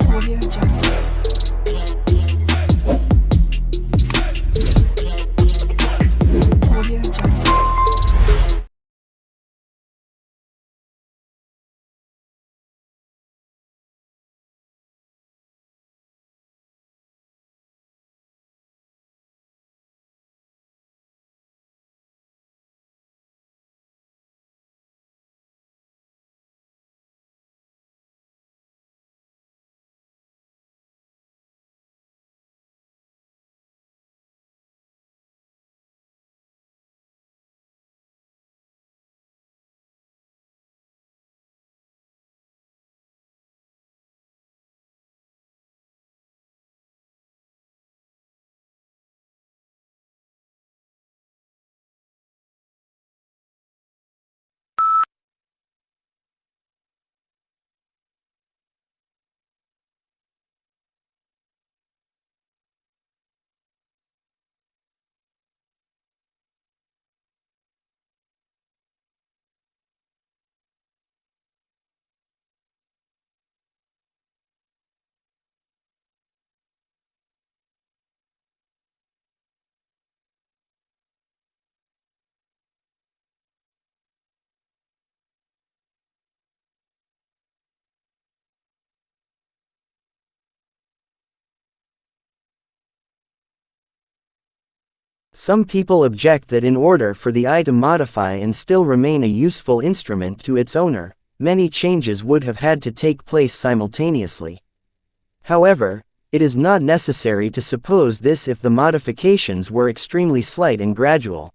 Audio Jungle. Audio Jungle. Some people object that in order for the eye to modify and still remain a useful instrument to its owner, many changes would have had to take place simultaneously. However, it is not necessary to suppose this if the modifications were extremely slight and gradual.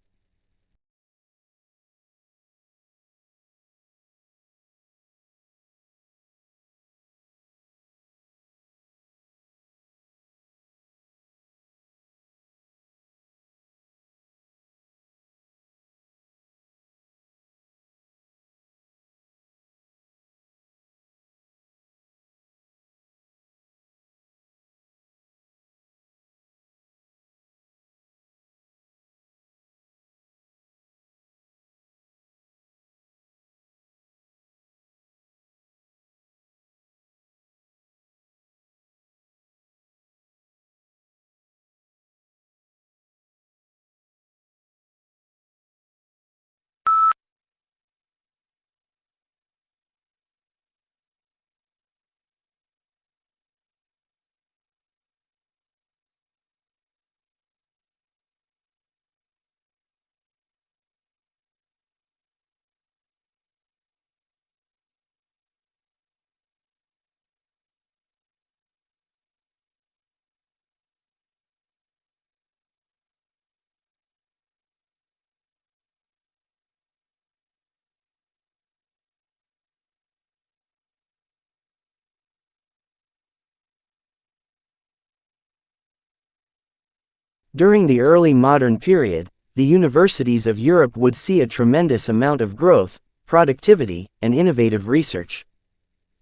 During the early modern period, the universities of Europe would see a tremendous amount of growth, productivity, and innovative research.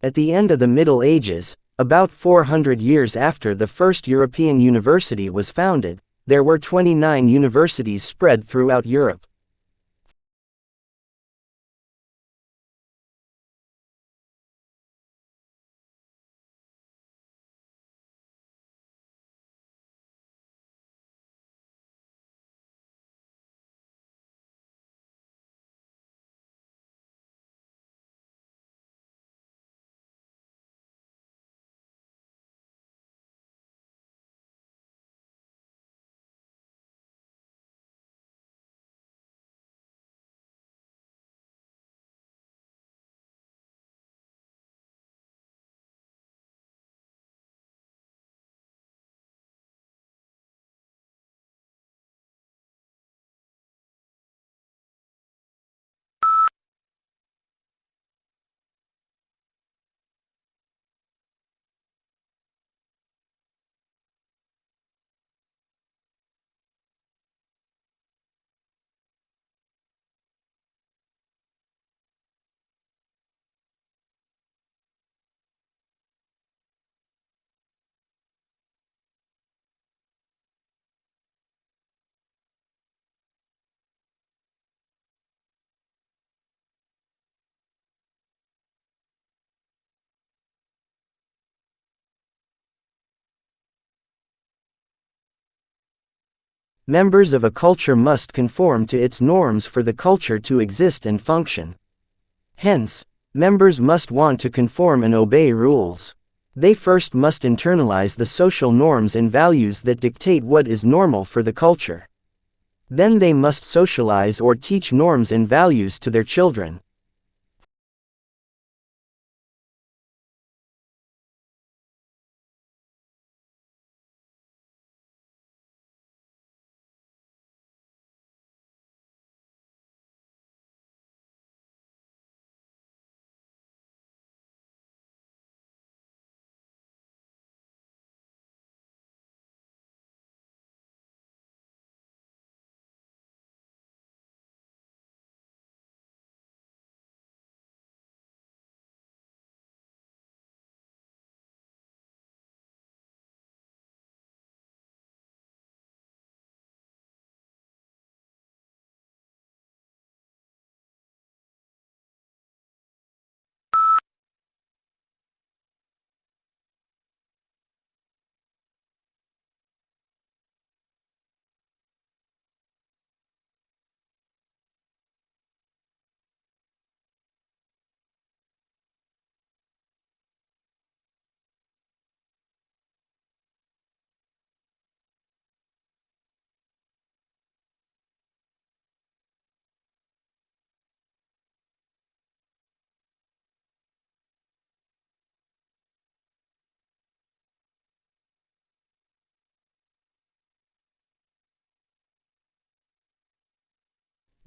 At the end of the Middle Ages, about 400 years after the first European university was founded, there were 29 universities spread throughout Europe. Members of a culture must conform to its norms for the culture to exist and function. Hence, members must want to conform and obey rules. They first must internalize the social norms and values that dictate what is normal for the culture. Then they must socialize or teach norms and values to their children.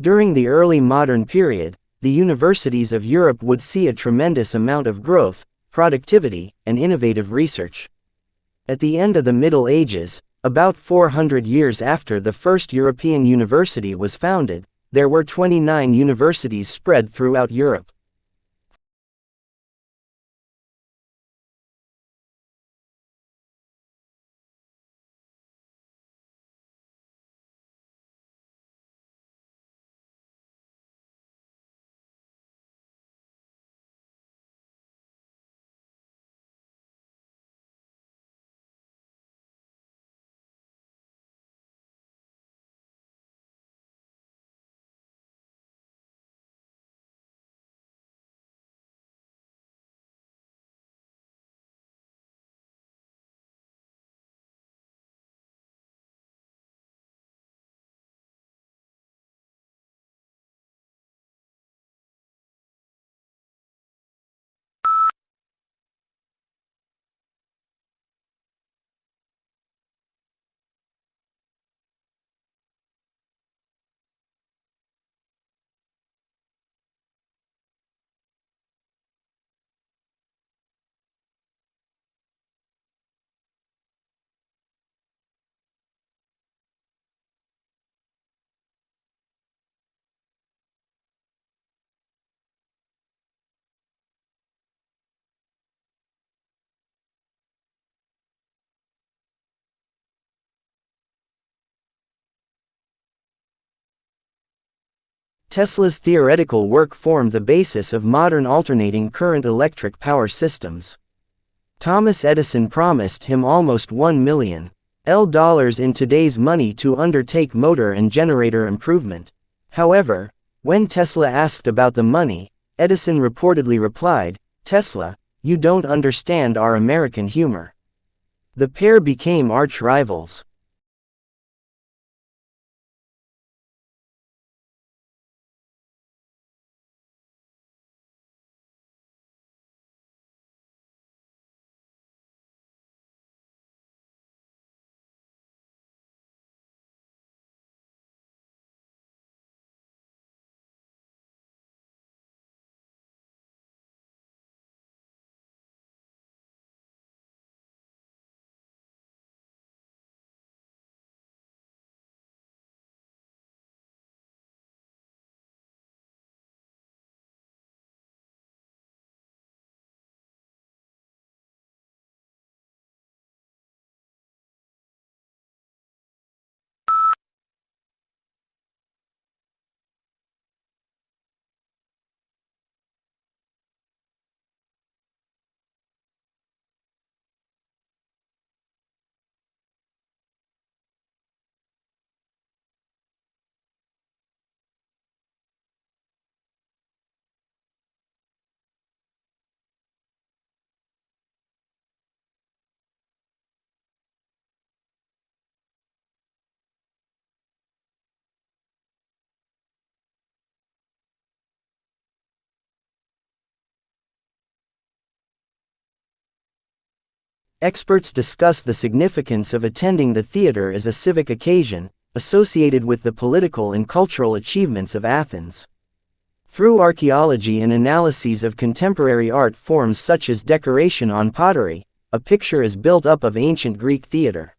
During the early modern period, the universities of Europe would see a tremendous amount of growth, productivity, and innovative research. At the end of the Middle Ages, about 400 years after the first European university was founded, there were 29 universities spread throughout Europe. Tesla's theoretical work formed the basis of modern alternating current electric power systems. Thomas Edison promised him almost $1 million in today's money to undertake motor and generator improvement. However, when Tesla asked about the money, Edison reportedly replied, "Tesla, you don't understand our American humor." The pair became arch rivals. Experts discuss the significance of attending the theater as a civic occasion, associated with the political and cultural achievements of Athens. Through archaeology and analyses of contemporary art forms such as decoration on pottery, a picture is built up of ancient Greek theater.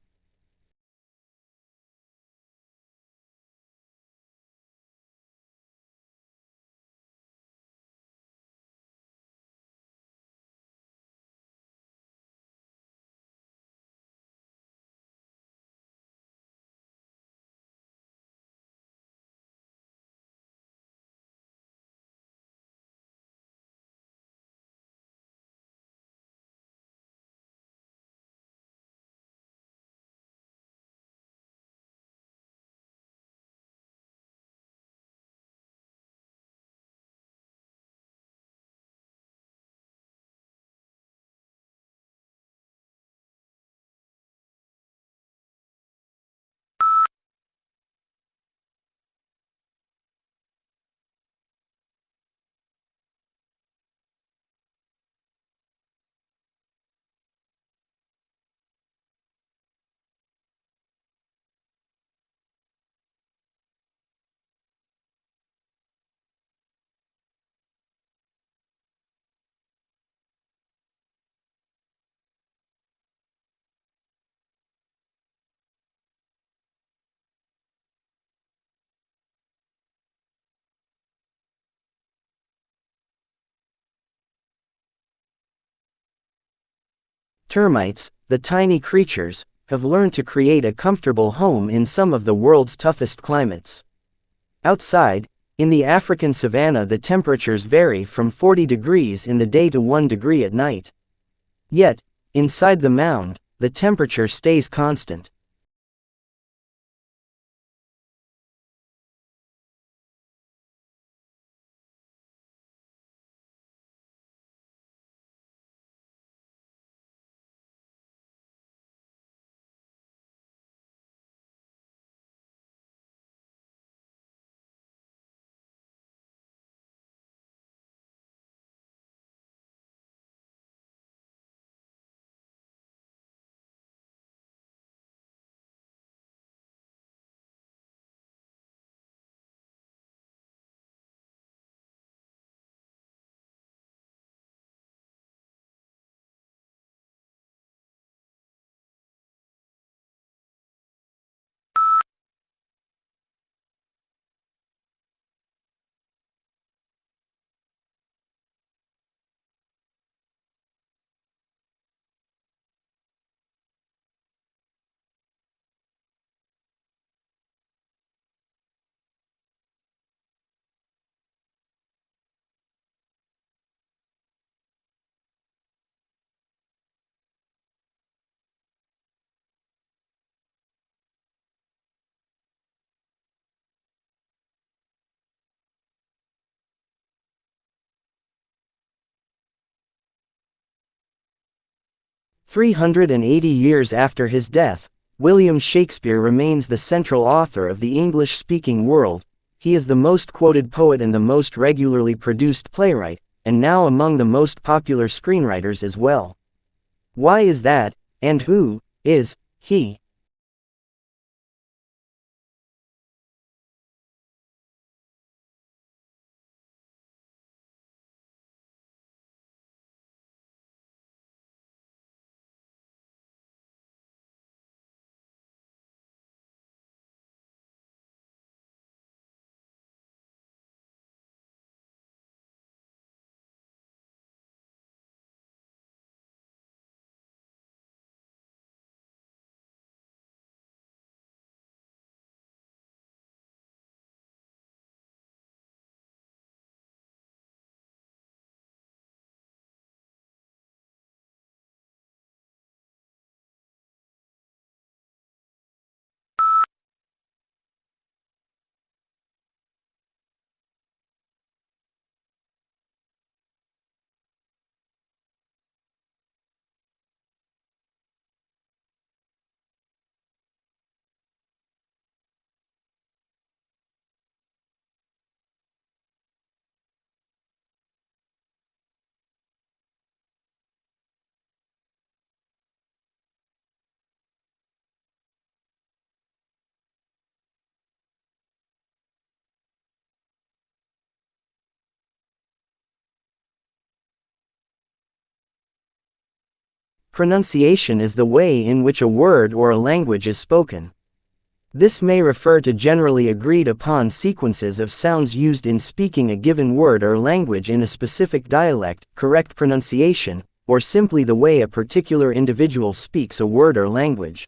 Termites, the tiny creatures, have learned to create a comfortable home in some of the world's toughest climates. Outside, in the African savanna, the temperatures vary from 40 degrees in the day to 1 degree at night. Yet, inside the mound, the temperature stays constant. "380 years after his death, William Shakespeare remains the central author of the English-speaking world. He is the most quoted poet and the most regularly produced playwright, and now among the most popular screenwriters as well. Why is that, and who is he?" Pronunciation is the way in which a word or a language is spoken. This may refer to generally agreed upon sequences of sounds used in speaking a given word or language in a specific dialect, correct pronunciation, or simply the way a particular individual speaks a word or language.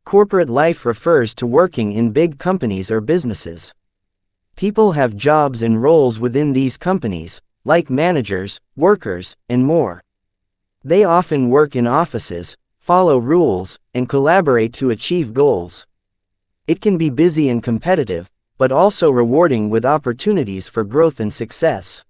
Corporate life refers to working in big companies or businesses. People have jobs and roles within these companies, like managers, workers, and more. They often work in offices, follow rules, and collaborate to achieve goals. It can be busy and competitive, but also rewarding with opportunities for growth and success.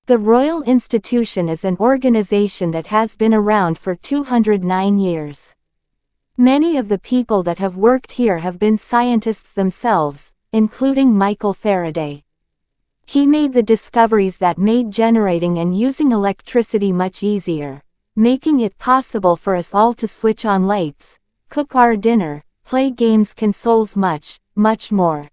The Royal Institution is an organization that has been around for 209 years. Many of the people that have worked here have been scientists themselves, including Michael Faraday. He made the discoveries that made generating and using electricity much easier, making it possible for us all to switch on lights, cook our dinner, play games, consoles, much, much more.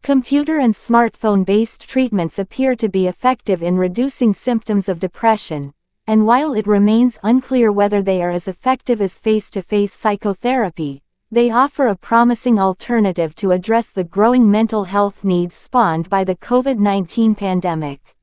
Computer and smartphone-based treatments appear to be effective in reducing symptoms of depression, and while it remains unclear whether they are as effective as face-to-face psychotherapy, they offer a promising alternative to address the growing mental health needs spawned by the COVID-19 pandemic.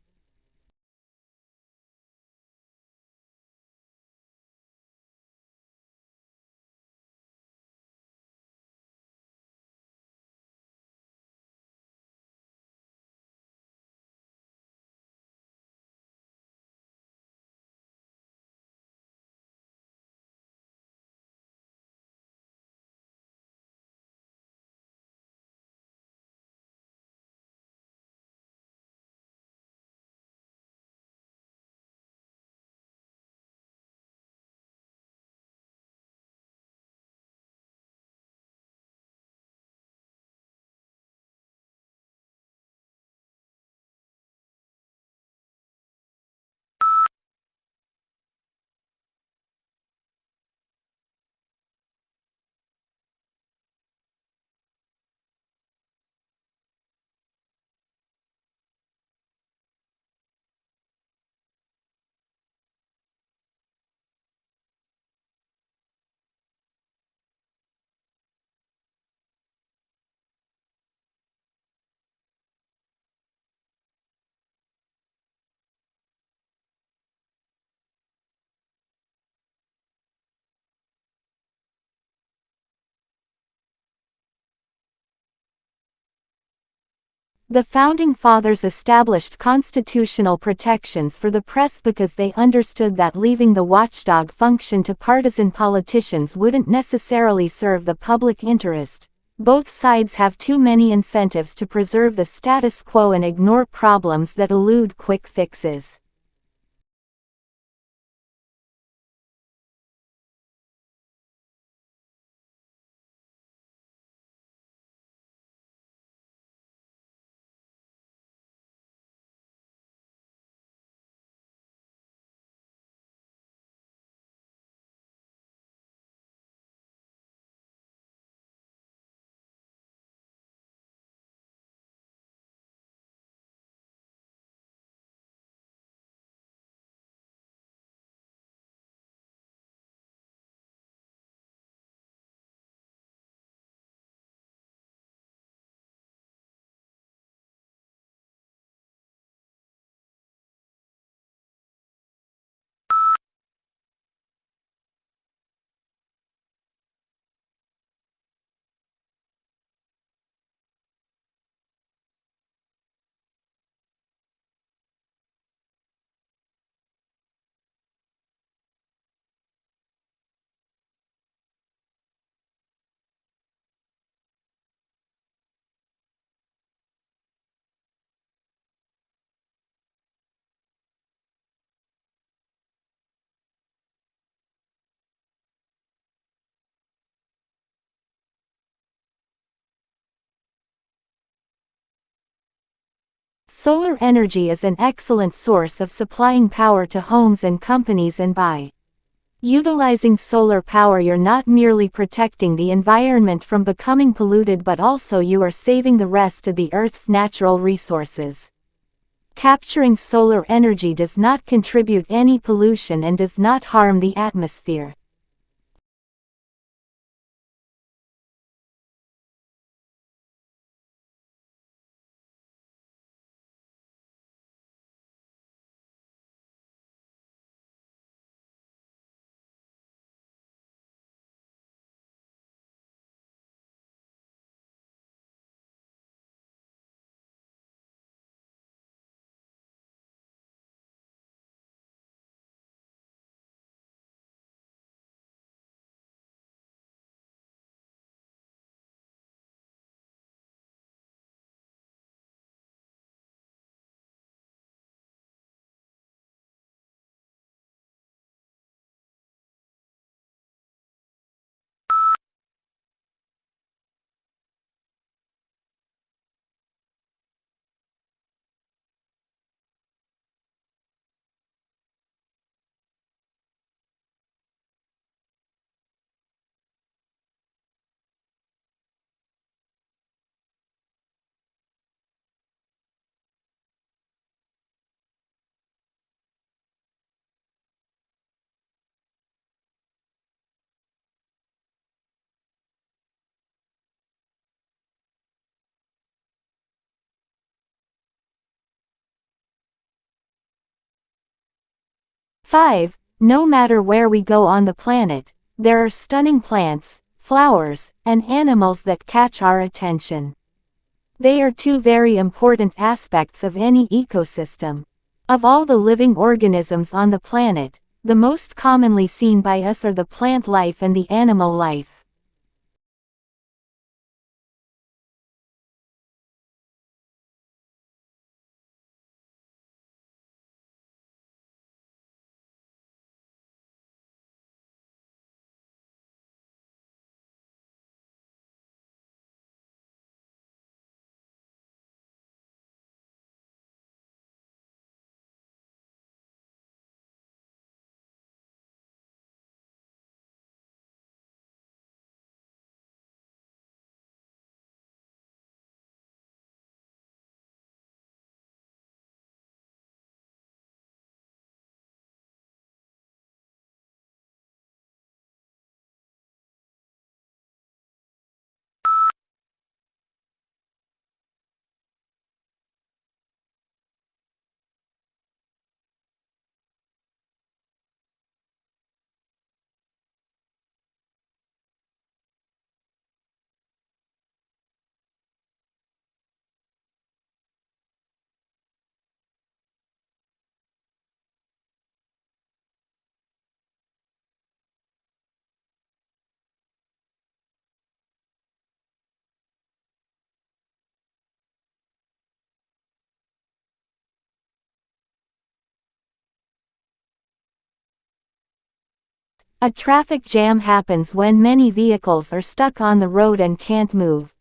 The Founding Fathers established constitutional protections for the press because they understood that leaving the watchdog function to partisan politicians wouldn't necessarily serve the public interest. Both sides have too many incentives to preserve the status quo and ignore problems that elude quick fixes. Solar energy is an excellent source of supplying power to homes and companies, and by utilizing solar power you're not merely protecting the environment from becoming polluted, but also you are saving the rest of the Earth's natural resources. Capturing solar energy does not contribute any pollution and does not harm the atmosphere. 5. No matter where we go on the planet, there are stunning plants, flowers, and animals that catch our attention. They are two very important aspects of any ecosystem. Of all the living organisms on the planet, the most commonly seen by us are the plant life and the animal life. A traffic jam happens when many vehicles are stuck on the road and can't move.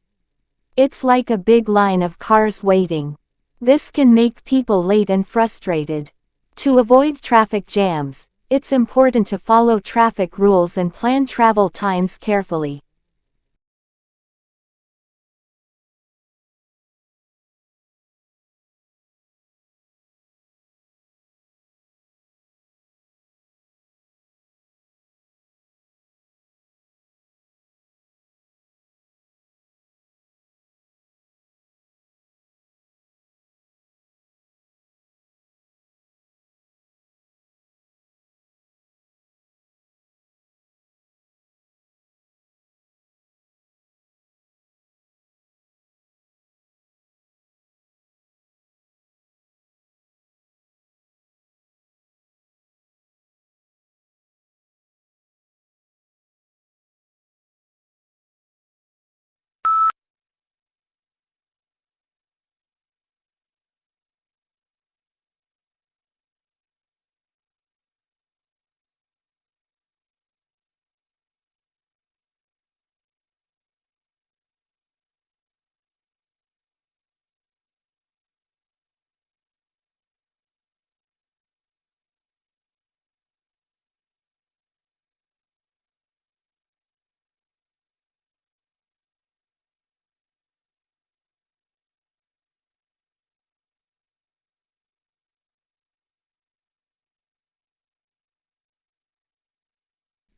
It's like a big line of cars waiting. This can make people late and frustrated. To avoid traffic jams, it's important to follow traffic rules and plan travel times carefully.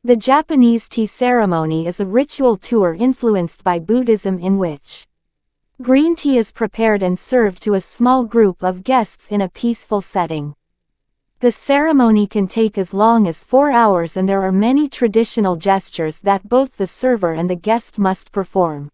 The Japanese tea ceremony is a ritual tour influenced by Buddhism in which green tea is prepared and served to a small group of guests in a peaceful setting. The ceremony can take as long as 4 hours and there are many traditional gestures that both the server and the guest must perform.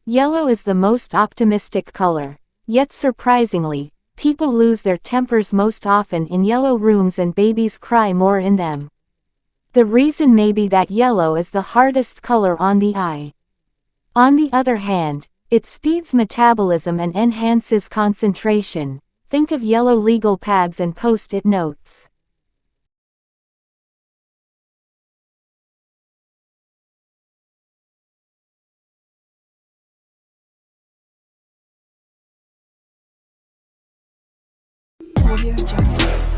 Yellow is the most optimistic color. Yet surprisingly, people lose their tempers most often in yellow rooms and babies cry more in them. The reason may be that yellow is the hardest color on the eye. On the other hand, it speeds metabolism and enhances concentration. Think of yellow legal pads and post-it notes. Audio Jungle.